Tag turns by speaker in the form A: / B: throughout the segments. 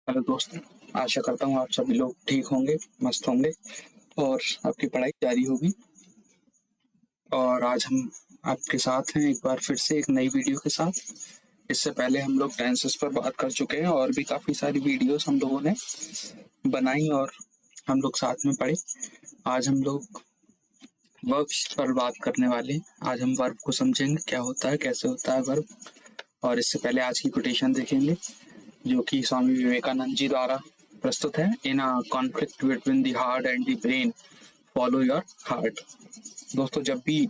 A: Hello दोस्तों, आशा करता हूँ आप सभी लोग ठीक होंगे, मस्त होंगे और आपकी पढ़ाई जारी होगी। और आज हम आपके साथ हैं एक बार फिर से एक नई वीडियो के साथ। इससे पहले हम लोग टेंसेस पर बात कर चुके हैं और भी काफ़ी सारी वीडियोस हम लोगों ने बनाई और हम लोग साथ में पढ़े। आज हम लोग वर्ब्स पर बात करने वाले हैं। आज हम वर्ब को समझेंगे, क्या होता है, कैसे होता है वर्ब। और इससे पहले आज की कोटेशन देखेंगे जो कि स्वामी विवेकानंद जी द्वारा प्रस्तुत है। In a conflict between the heart and the brain, follow your heart. दोस्तों, जब भी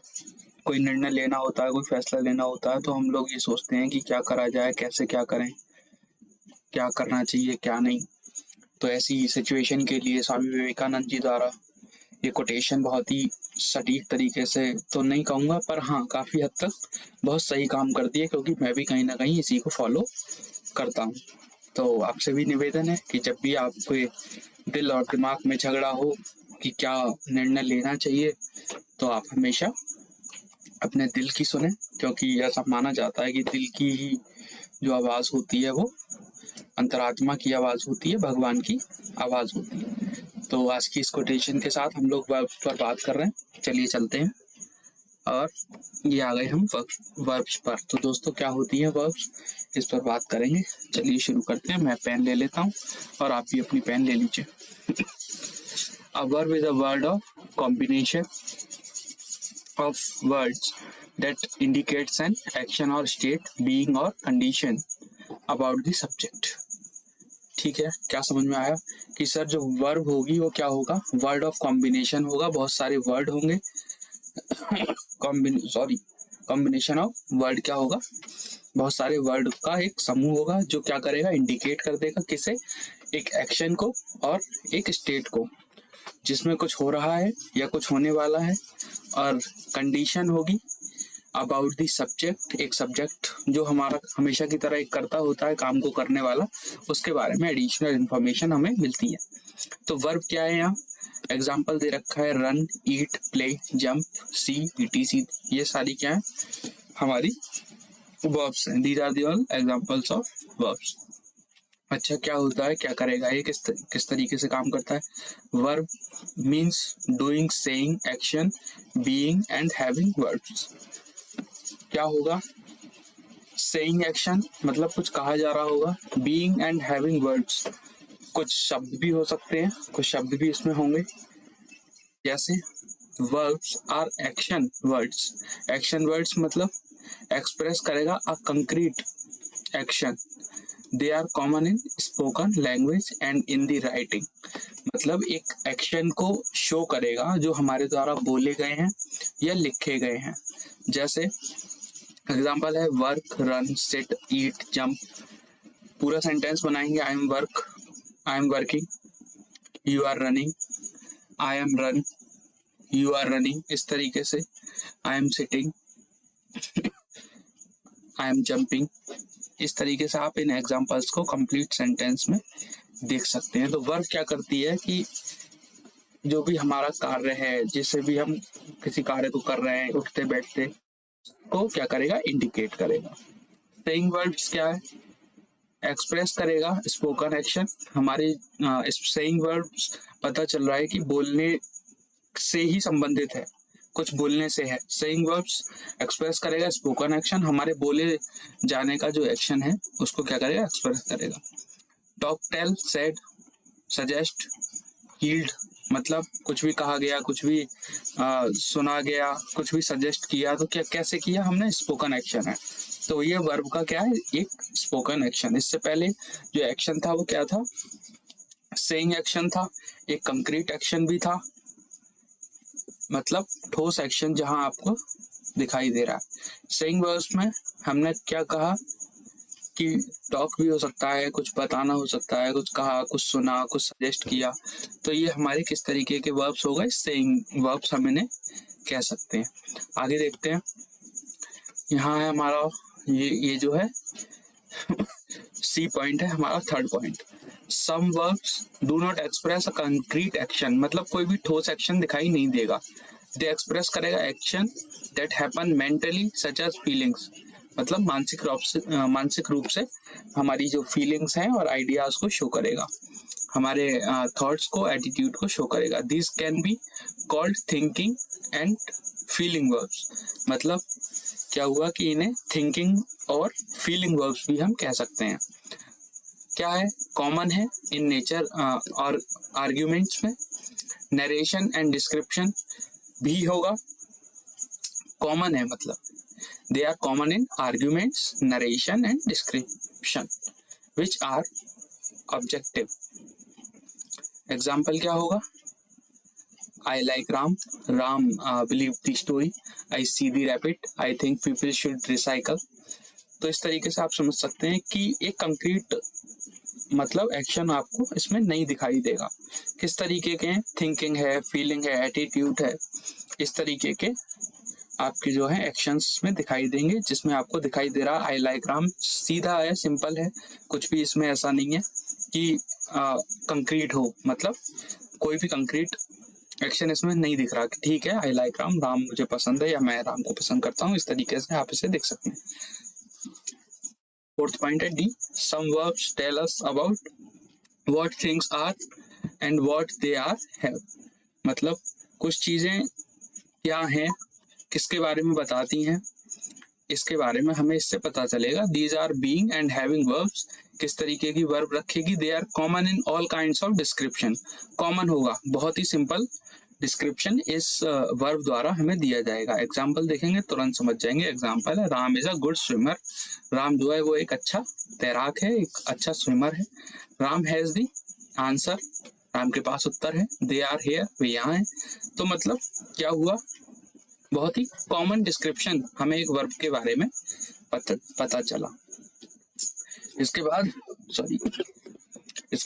A: कोई निर्णय लेना होता है, कोई फैसला लेना होता है, तो हम लोग ये सोचते हैं कि क्या करा जाए, कैसे क्या करें, क्या करना चाहिए, क्या नहीं। तो ऐसी सिचुएशन के लिए स्वामी विवेकानंद जी द्वारा ये कोटेशन बहुत ही सटीक तरीके से तो नहीं कहूँगा, पर हाँ काफ़ी हद तक बहुत सही काम करती है, क्योंकि मैं भी कहीं ना कहीं इसी को फॉलो करता हूँ। तो आपसे भी निवेदन है कि जब भी आपके दिल और दिमाग में झगड़ा हो कि क्या निर्णय लेना चाहिए, तो आप हमेशा अपने दिल की सुने, क्योंकि ऐसा माना जाता है कि दिल की ही जो आवाज़ होती है वो अंतरात्मा की आवाज़ होती है, भगवान की आवाज़ होती है। तो आज की इस कोटेशन के साथ हम लोग वर्ब्स पर बात कर रहे हैं। चलिए चलते हैं और ये आ गए हम वर्ब्स पर। तो दोस्तों, क्या होती है वर्ब्स, इस पर बात करेंगे। चलिए शुरू करते हैं। मैं पेन ले लेता हूँ और आप भी अपनी पेन ले लीजिए। A verb is a word of combination of words that indicates an action or state, being or condition about the subject. ठीक है, क्या समझ में आया कि सर जो वर्ब होगी वो क्या होगा, वर्ड ऑफ कॉम्बिनेशन होगा, बहुत सारे वर्ड होंगे। कॉम्बिनेशन ऑफ वर्ड क्या होगा, बहुत सारे वर्ड का एक समूह होगा जो क्या करेगा, इंडिकेट कर देगा किसे, एक एक्शन को और एक स्टेट को, जिसमें कुछ हो रहा है या कुछ होने वाला है। और कंडीशन होगी अबाउट द सब्जेक्ट, एक सब्जेक्ट जो हमारा हमेशा की तरह एक करता होता है, काम को करने वाला, उसके बारे में एडिशनल इंफॉर्मेशन हमें मिलती है। तो वर्ब क्या है, यहाँ एग्जाम्पल दे रखा है, run, eat, play, jump, see, ETC. ये सारी क्या है, हमारी वर्ब्स हैं। These are the all examples of verbs. अच्छा, क्या होता है, क्या करेगा ये, किस तरीके से काम करता है। Verb means doing, saying, action, being and having verbs. क्या होगा, सेइंग एक्शन मतलब कुछ कहा जा रहा होगा, बीइंग एंड हैविंग वर्ड्स कुछ शब्द भी हो सकते हैं, कुछ शब्द भी इसमें होंगे। जैसे verbs are action words, action words मतलब एक्सप्रेस करेगा a concrete action. They are common in spoken language and in the writing, मतलब एक एक्शन को शो करेगा जो हमारे द्वारा बोले गए हैं या लिखे गए हैं। जैसे एग्जाम्पल है work, run, sit, eat, jump. पूरा सेंटेंस बनाएंगे, I am work, I am working, you are running, I am run, you are running. इस तरीके से I am sitting, I am jumping. इस तरीके से आप इन एग्जाम्पल्स को कंप्लीट सेंटेंस में देख सकते हैं। तो वर्ब क्या करती है कि जो भी हमारा कार्य है, जिसे भी हम किसी कार्य को कर रहे हैं, उठते बैठते, को क्या करेगा, इंडिकेट करेगा। सेइंग वर्ड्स क्या है, एक्सप्रेस करेगा स्पोकन एक्शन। हमारी सेइंग वर्ड्स पता चल रहा है कि बोलने से ही संबंधित है, कुछ बोलने से है। सेइंग वर्ब्स एक्सप्रेस करेगा स्पोकन एक्शन, हमारे बोले जाने का जो एक्शन है उसको क्या करेगा, एक्सप्रेस करेगा। Talk, tell, said, suggest, held मतलब कुछ भी कहा गया, कुछ भी सुना गया, कुछ भी सजेस्ट किया, तो क्या कैसे किया हमने, स्पोकन एक्शन है। तो ये वर्ब का क्या है, एक स्पोकन एक्शन। इससे पहले जो एक्शन था वो क्या था, सेइंग एक्शन था, एक कंक्रीट एक्शन भी था, मतलब ठोस एक्शन जहां आपको दिखाई दे रहा है। सेइंग वर्ब्स में हमने क्या कहा कि टॉक भी हो सकता है, कुछ बताना हो सकता है, कुछ कहा, कुछ सुना, कुछ सजेस्ट किया। तो ये हमारे किस तरीके के वर्ब्स हो गए, सेइंग वर्ब्स हम इन्हें कह सकते हैं। आगे देखते हैं, यहाँ है हमारा ये जो है सी पॉइंट है हमारा, third point. Some verbs do not express a concrete action, मतलब कोई भी ठोस एक्शन दिखाई नहीं देगा। दे एक्सप्रेस करेगा action that happen mentally such as feelings, मतलब मानसिक रूप से हमारी जो फीलिंग्स हैं और आइडियाज को शो करेगा, हमारे थॉट्स को, एटीट्यूड को शो करेगा। This can be called thinking and feeling verbs. मतलब क्या हुआ कि इन्हें थिंकिंग और फीलिंग वर्ब्स भी हम कह सकते हैं। क्या है, कॉमन है इन नेचर और आर्ग्यूमेंट्स में। नरेशन एंड डिस्क्रिप्शन भी होगा, कॉमन है मतलब they are common in arguments, narration and description which are objective. Example क्या होगा, I like Ram. Ram believed the story. I see the rabbit. I think people should recycle. तो इस तरीके से आप समझ सकते हैं कि एक कंक्रीट मतलब एक्शन आपको इसमें नहीं दिखाई देगा। किस तरीके के थिंकिंग है, फीलिंग है, एटीट्यूड है, इस तरीके के आपके जो है एक्शंस में दिखाई देंगे, जिसमें आपको दिखाई दे रहा आई लाइक राम। सीधा है, सिंपल है, कुछ भी इसमें ऐसा नहीं है कि कंक्रीट हो, मतलब कोई भी कंक्रीट एक्शन इसमें नहीं दिख रहा कि ठीक है आई लाइक राम, राम मुझे पसंद है या मैं राम को पसंद करता हूँ। इस तरीके से आप इसे देख सकते हैं। फोर्थ पॉइंट है D, some verbs tell us about what things are and what they are have. मतलब कुछ चीजें क्या हैं, किसके बारे में बताती हैं, इसके बारे में हमें इससे पता चलेगा। These are being and having verbs, किस तरीके की वर्ब रखेगी। They are common in all kinds of description. Common होगा, बहुत ही सिंपल डिस्क्रिप्शन इस वर्ब द्वारा हमें दिया जाएगा। एग्जाम्पल देखेंगे तुरंत समझ जाएंगे। एग्जाम्पल है, Ram is a good swimmer. Ram जो है वो एक अच्छा तैराक है, एक अच्छा स्विमर है। Ram has the answer, Ram के पास उत्तर है। दे आर हियर, वे यहाँ हैं। तो मतलब क्या हुआ, बहुत ही कॉमन डिस्क्रिप्शन हमें एक वर्ब के बारे में पता चला। इसके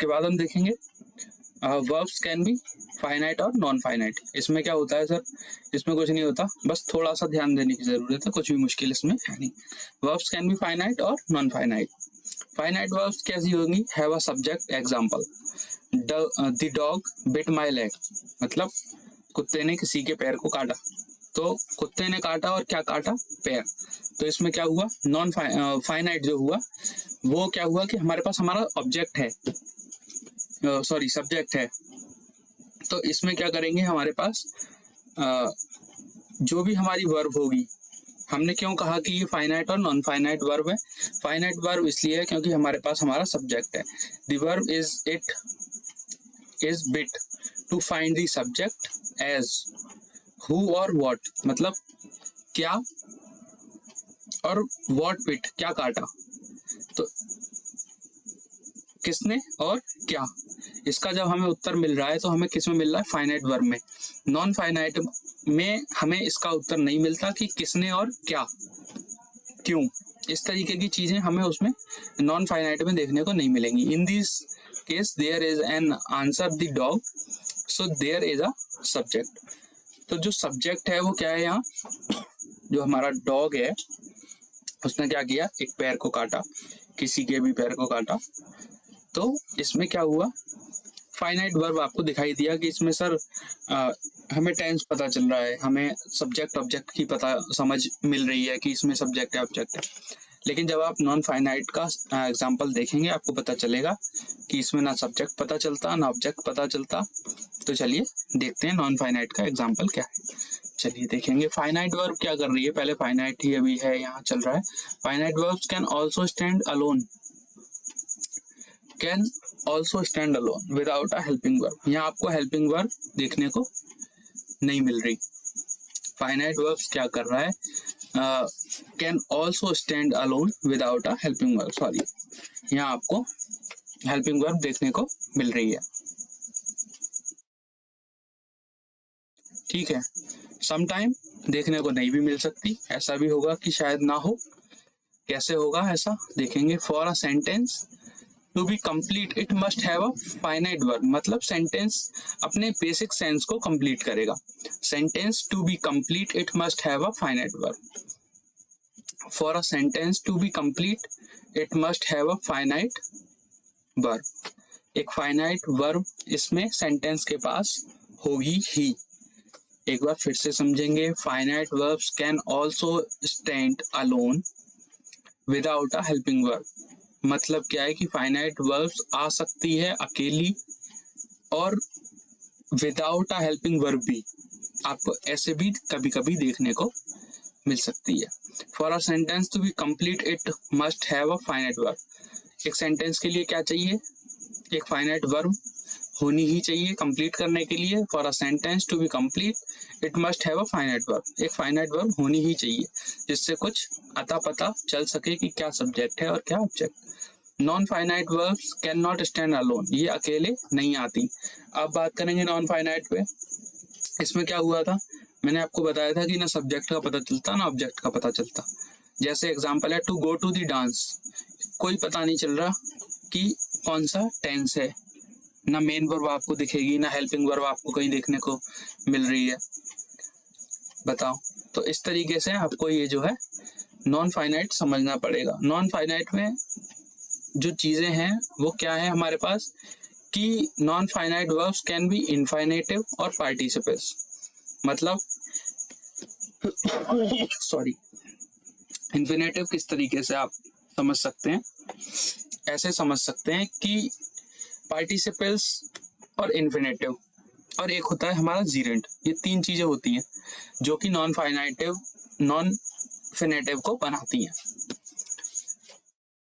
A: बाद हम देखेंगे वर्ब्स कैन बी फाइनाइट और नॉन फाइनाइट। इसमें क्या होता है सर, इसमें कुछ नहीं होता, बस थोड़ा सा ध्यान देने की जरूरत है, कुछ भी मुश्किल इसमें है नहीं। वर्ब्स कैन बी फाइनाइट और नॉन फाइनाइट। फाइनाइट वर्ब्स कैसी होंगी, have a subject. Example, the dog bit my leg. मतलब कुत्ते ने किसी के पैर को काटा, तो कुत्ते ने काटा और क्या काटा, पैर। तो इसमें क्या हुआ, नॉन फाइनाइट जो हुआ वो क्या हुआ कि हमारे पास हमारा ऑब्जेक्ट है, सब्जेक्ट है। तो इसमें क्या करेंगे, हमारे पास जो भी हमारी वर्ब होगी, हमने क्यों कहा कि ये फाइनाइट और नॉन फाइनाइट वर्ब है। फाइनाइट वर्ब इसलिए है क्योंकि हमारे पास हमारा सब्जेक्ट है। The verb is bit to find the subject as who और व्हाट। मतलब क्या और व्हाट बिट, क्या काटा, तो किसने और क्या। इसका जब हमें उत्तर मिल रहा है तो हमें किस में मिल रहा है, फाइनाइट वर्ब में। नॉन फाइनाइट में हमें इसका उत्तर नहीं मिलता कि किसने और क्या, क्यों। इस तरीके की चीजें हमें उसमें नॉन फाइनाइट में देखने को नहीं मिलेंगी। In this case there is an answer the dog, so there is a subject. तो जो सब्जेक्ट है वो क्या है, यहाँ जो हमारा डॉग है उसने क्या किया, एक पैर को काटा, किसी के भी पैर को काटा। तो इसमें क्या हुआ, फाइनाइट वर्ब आपको दिखाई दिया कि इसमें सर हमें टेंस पता चल रहा है, हमें सब्जेक्ट ऑब्जेक्ट की समझ मिल रही है कि इसमें सब्जेक्ट है ऑब्जेक्ट है। लेकिन जब आप नॉन फाइनाइट का एग्जांपल देखेंगे आपको पता चलेगा कि इसमें ना सब्जेक्ट पता चलता ना ऑब्जेक्ट पता चलता। तो चलिए देखते हैं नॉन फाइनाइट का एग्जांपल क्या है। चलिए देखेंगे फाइनाइट वर्ब क्या कर रही है। पहले फाइनाइट ही अभी है, यहाँ चल रहा है। Finite verbs can also stand alone, can also stand alone without a helping verb. यहाँ आपको हेल्पिंग वर्ब देखने को नहीं मिल रही। फाइनाइट वर्ब्स क्या कर रहा है, can also stand alone without a helping verb. Sorry, यहाँ आपको हेल्पिंग वर्ब देखने को मिल रही है। ठीक है, समटाइम देखने को नहीं भी मिल सकती, ऐसा भी होगा कि शायद ना हो। कैसे होगा ऐसा देखेंगे। For a sentence to be complete it must have a finite verb. मतलब सेंटेंस अपने बेसिक सेंस को कंप्लीट करेगा। Sentence to be complete it must have a finite verb. For a sentence to be complete it must have a finite verb. एक finite verb इसमें sentence के पास होगी ही। एक बार फिर से समझेंगे। Finite verbs can also stand alone without a helping verb. मतलब क्या है कि फाइनाइट वर्ब्स आ सकती है अकेली और विदाउट अ हेल्पिंग वर्ब भी आपको ऐसे भी कभी कभी देखने को मिल सकती है। For a sentence to be complete it must have a finite verb. एक सेंटेंस के लिए क्या चाहिए? एक फाइनाइट वर्ब होनी ही चाहिए कंप्लीट करने के लिए। For a sentence to be complete it must have a finite verb. एक फाइनाइट वर्ब होनी ही चाहिए जिससे कुछ अता पता चल सके कि क्या सब्जेक्ट है और क्या object. Non finite verbs can not stand alone, ये अकेले नहीं आती। अब बात करेंगे नॉन फाइनाइट पे। इसमें क्या हुआ था, मैंने आपको बताया था कि ना सब्जेक्ट का पता चलता ना ऑब्जेक्ट का पता चलता। जैसे एग्जांपल है to go to the dance, कोई पता नहीं चल रहा कि कौन सा टेंस है, ना मेन वर्ब आपको दिखेगी ना हेल्पिंग वर्ब आपको कहीं देखने को मिल रही है, बताओ। तो इस तरीके से आपको ये जो है नॉन फाइनाइट समझना पड़ेगा। नॉन फाइनाइट में जो चीजें हैं वो क्या है हमारे पास कि non finite verbs can be infinitive और पार्टिसिपल्स। मतलब सॉरी, इन्फिनेटिव किस तरीके से आप समझ सकते हैं, ऐसे समझ सकते हैं कि पार्टिसिपल्स और इन्फिनेटिव और एक होता है हमारा जीरेंट। ये तीन चीजें होती हैं जो कि नॉन फाइनाइटिव नॉन फिनेटिव को बनाती हैं।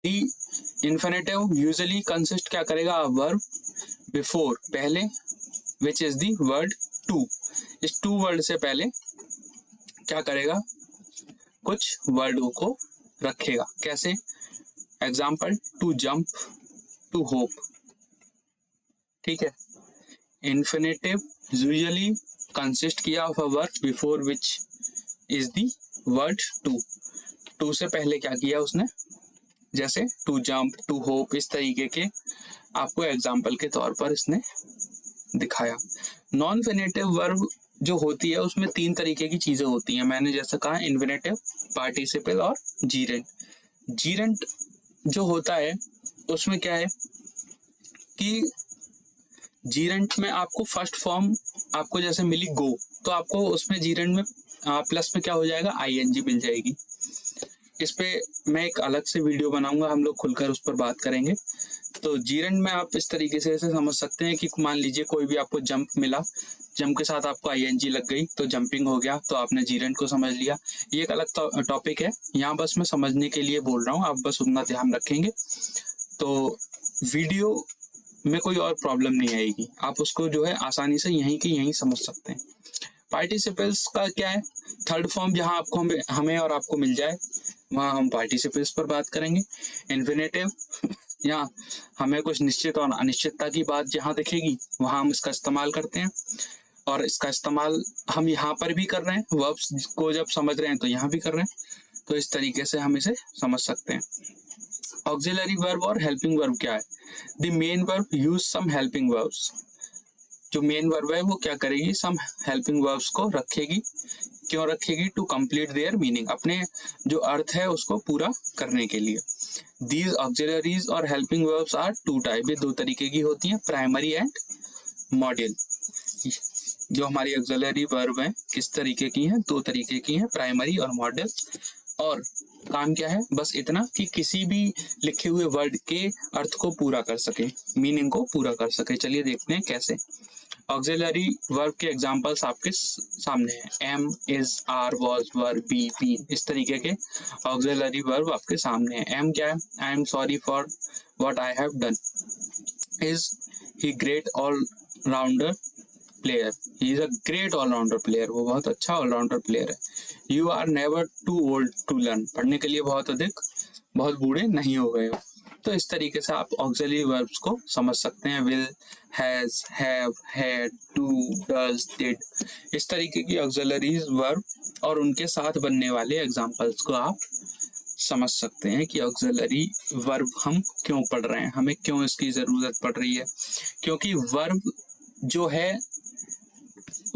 A: दी इन्फिनेटिव यूजुअली कंसिस्ट क्या करेगा, वर्ब बिफोर पहले, which is the word to. इस टू वर्ड से पहले क्या करेगा, कुछ वर्डों को रखेगा। कैसे? Example to jump, to hope, ठीक है। इन्फिनेटिव यूजुअली कंसिस्ट किया of a verb before which is the word to. To से पहले क्या किया उसने, जैसे टू जंप, टू होप, इस तरीके के आपको एग्जाम्पल के तौर पर इसने दिखाया। नॉन फिनेटिव वर्ब जो होती है उसमें तीन तरीके की चीजें होती हैं, मैंने जैसा कहा इन्फिनेटिव, पार्टिसिपल और जीरेंट। जीरेंट जो होता है उसमें क्या है कि जीरेंट में आपको फर्स्ट फॉर्म आपको जैसे मिली गो, तो आपको उसमें जीरेंट में प्लस में क्या हो जाएगा, आईएनजी मिल जाएगी। इस पे मैं एक अलग से वीडियो बनाऊंगा, हम लोग खुलकर उस पर बात करेंगे। तो जीरेंट में आप इस तरीके से ऐसे समझ सकते हैं कि मान लीजिए कोई भी आपको जंप मिला, जंप के साथ आपको आईएनजी लग गई तो जंपिंग हो गया, तो आपने जीरेंट को समझ लिया। ये एक अलग टॉपिक है, यहाँ बस मैं समझने के लिए बोल रहा हूँ, आप बस उतना ध्यान रखेंगे तो वीडियो में कोई और प्रॉब्लम नहीं आएगी, आप उसको जो है आसानी से यहीं की यहीं समझ सकते हैं। पार्टिसिपल्स का क्या है, थर्ड फॉर्म जहाँ आपको हमें और आपको मिल जाए वहाँ हम पार्टिसिपल्स पर बात करेंगे। इन्फिनेटिव, यहाँ हमें कुछ निश्चित और अनिश्चितता की बात जहाँ दिखेगी वहाँ हम इसका इस्तेमाल करते हैं, और इसका इस्तेमाल हम यहाँ पर भी कर रहे हैं, वर्ब्स को जब समझ रहे हैं तो यहाँ भी कर रहे हैं। तो इस तरीके से हम इसे समझ सकते हैं। ऑक्सिलरी वर्ब और हेल्पिंग वर्ब क्या है, the main verb use some helping verbs. जो मेन वर्ब है वो क्या करेगी, सम हेल्पिंग वर्ब्स को रखेगी। क्यों रखेगी, टू कंप्लीट देयर मीनिंग, अपने जो अर्थ है उसको पूरा करने के लिए। दीज ऑक्सिलरीज और helping verbs are two type, ये दो तरीके की होती हैं, प्राइमरी एंड मॉडल। जो हमारी ऑक्सिलरी वर्ब है किस तरीके की हैं, दो तरीके की हैं, प्राइमरी और मॉडल। और काम क्या है, बस इतना कि किसी भी लिखे हुए वर्ड के अर्थ को पूरा कर सके, मीनिंग को पूरा कर सके। चलिए देखते हैं कैसे। ऑक्सिलरी वर्ब के एग्जांपल्स आपके सामने हैं, am, is, are, was, were, be, been, इस तरीके के ऑक्सिलरी वर्ब आपके सामने हैं। एम क्या है, I am sorry for what I have done. Is he great all rounder player, he is a great all rounder player, वो बहुत अच्छा ऑलराउंडर प्लेयर है। You are never too old to learn, पढ़ने के लिए बहुत बूढ़े नहीं हो गए हो। तो इस तरीके से आप ऑक्सिलरी वर्ब्स को समझ सकते हैं, will, has, have, had, do, does, did, इस तरीके की ऑक्सिलरी वर्ब और उनके साथ बनने वाले एग्जांपल्स को आप समझ सकते हैं कि ऑक्सिलरी वर्ब हम क्यों पढ़ रहे हैं, हमें क्यों इसकी जरूरत पड़ रही है। क्योंकि वर्ब जो है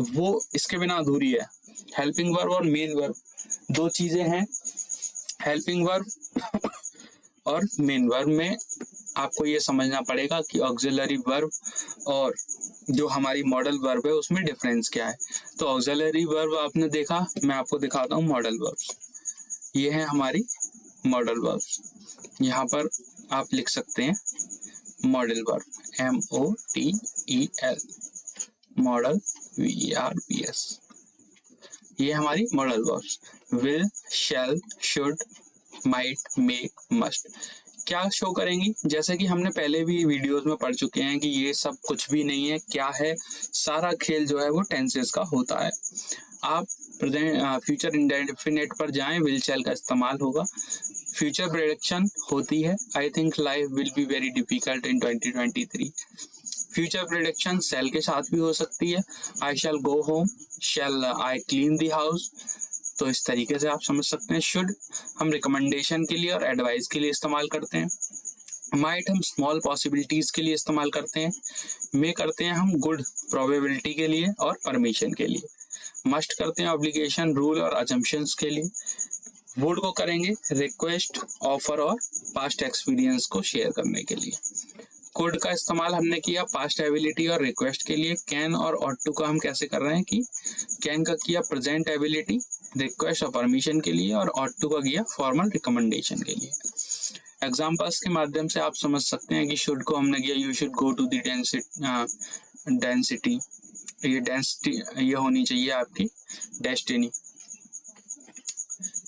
A: वो इसके बिना अधूरी है। हेल्पिंग वर्ब और मेन वर्ब दो चीजें हैं, हेल्पिंग वर्ब और मेन वर्ब में आपको ये समझना पड़ेगा कि ऑक्सिलरी वर्ब और जो हमारी मॉडल वर्ब है उसमें डिफरेंस क्या है। तो ऑक्सिलरी वर्ब आपने देखा, मैं आपको दिखाता हूँ मॉडल वर्ब। ये है हमारी मॉडल वर्ब। यहाँ पर आप लिख सकते हैं model verb, MODEL, model VERBS। ये हमारी model verbs. Will, shall, should, might, make, must क्या शो करेंगी? जैसे कि हमने पहले भी वीडियोस में पढ़ चुके हैं कि ये सब कुछ भी नहीं है, क्या है, सारा खेल जो है वो टेंसेस का होता है। आप प्रेजेंट फ्यूचर इंडेफिनिट पर जाएं, विल शैल का इस्तेमाल होगा। फ्यूचर प्रेडिक्शन होती है, I think life will be very difficult in 2023। Future prediction shall के साथ भी हो सकती है, I shall go home, shall I clean the house. तो इस तरीके से आप समझ सकते हैं। शुड हम रिकमेंडेशन के लिए और एडवाइस के लिए इस्तेमाल करते हैं। माइट हम स्मॉल पॉसिबिलिटीज के लिए इस्तेमाल करते हैं। मे करते हैं हम गुड प्रोबेबिलिटी के लिए और परमिशन के लिए। मस्ट करते हैं ऑब्लिगेशन, रूल और अजम्पशंस के लिए। वुड को करेंगे रिक्वेस्ट, ऑफर और पास्ट एक्सपीरियंस को शेयर करने के लिए। कुड का इस्तेमाल हमने किया पास्ट एबिलिटी और रिक्वेस्ट के लिए। कैन और ऑट टू का हम कैसे कर रहे हैं कि कैन का किया प्रेजेंट एबिलिटी, रिक्वेस्ट और परमिशन के लिए, और ऑट टू का किया फॉर्मल रिकमेंडेशन के लिए। एग्जाम्पल्स के माध्यम से आप समझ सकते हैं कि शुड को हमने किया you should go to the density, ये डेंसिटी ये होनी चाहिए आपकी डेस्टिनी।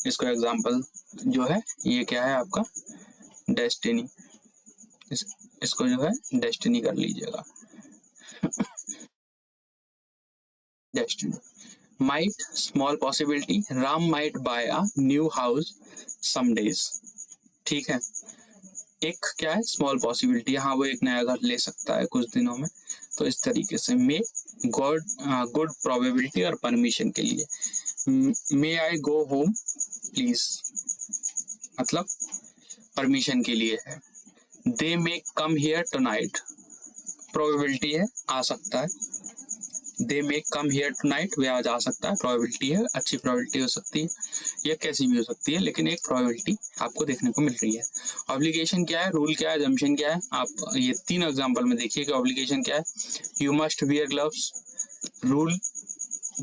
A: इसको एग्जाम्पल जो है ये क्या है आपका डेस्टिनी, इसको जो है डेस्टिनी कर लीजिएगा। Destiny. Might small possibility, Ram might buy a new house some days. ठीक है, एक क्या है स्मॉल पॉसिबिलिटी, हाँ वो एक नया घर ले सकता है कुछ दिनों में। तो इस तरीके से मे गुड प्रोबेबिलिटी और परमिशन के लिए। मे आई गो होम प्लीज मतलब परमिशन के लिए है। दे मे कम हियर टुनाइट, प्रोबेबिलिटी है आ सकता है। दे मे कम हियर टुनाइट, वे आज आ सकता है, प्रोबेबिलिटी है, अच्छी प्रोबेबिलिटी हो सकती है या कैसी भी हो सकती है, लेकिन एक प्रोबेबिलिटी आपको देखने को मिल रही है। ऑब्लिगेशन क्या है, रूल क्या है, अजम्पशन क्या है, आप ये तीन एग्जांपल में देखिए कि ऑब्लिगेशन क्या है। You must wear gloves, rule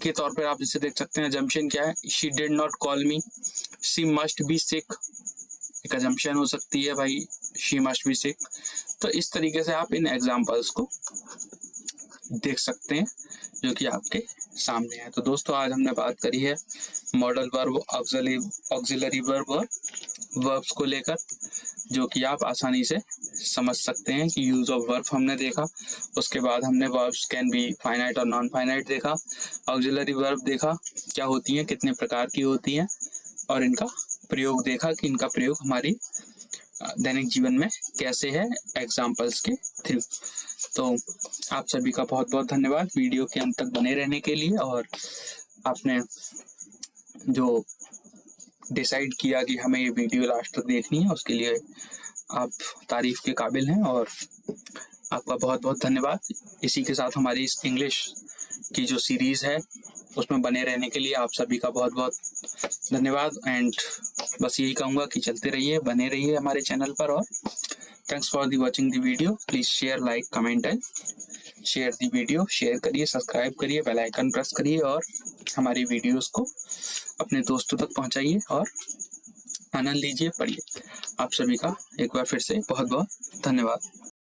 A: के तौर पर आप इसे देख सकते हैं। अजम्पशन क्या है, she did not call me, she must be sick, एक अजम्पशन हो सकती है भाई शी मस्ट बी सिक। तो इस तरीके से आप इन एग्जांपल्स को देख सकते हैं जो कि आपके सामने है। तो दोस्तों आज हमने बात करी है मॉडल वर्ब, ऑक्सिलरी वर्ब और वर्ब्स को लेकर, जो कि आप आसानी से समझ सकते हैं कि यूज ऑफ वर्ब हमने देखा। उसके बाद हमने वर्ब्स कैन बी फाइनाइट और नॉन फाइनाइट देखा। ऑक्सिलरी वर्ब देखा क्या होती हैं, कितने प्रकार की होती हैं, और इनका प्रयोग देखा कि इनका प्रयोग हमारी दैनिक जीवन में कैसे है एग्जाम्पल्स के थ्रू। तो आप सभी का बहुत बहुत धन्यवाद वीडियो के अंत तक बने रहने के लिए, और आपने जो डिसाइड किया कि हमें ये वीडियो लास्ट तक देखनी है उसके लिए आप तारीफ के काबिल हैं, और आपका बहुत बहुत धन्यवाद। इसी के साथ हमारी इस इंग्लिश की जो सीरीज है उसमें बने रहने के लिए आप सभी का बहुत बहुत धन्यवाद। एंड बस यही कहूँगा कि चलते रहिए, बने रहिए हमारे चैनल पर, और thanks for the watching the video. Please share, like, comment and share the video. Share करिए, सब्सक्राइब करिए, बेल आइकन प्रेस करिए, और हमारी वीडियोस को अपने दोस्तों तक पहुंचाइए और आनंद लीजिए, पढ़िए। आप सभी का एक बार फिर से बहुत बहुत धन्यवाद।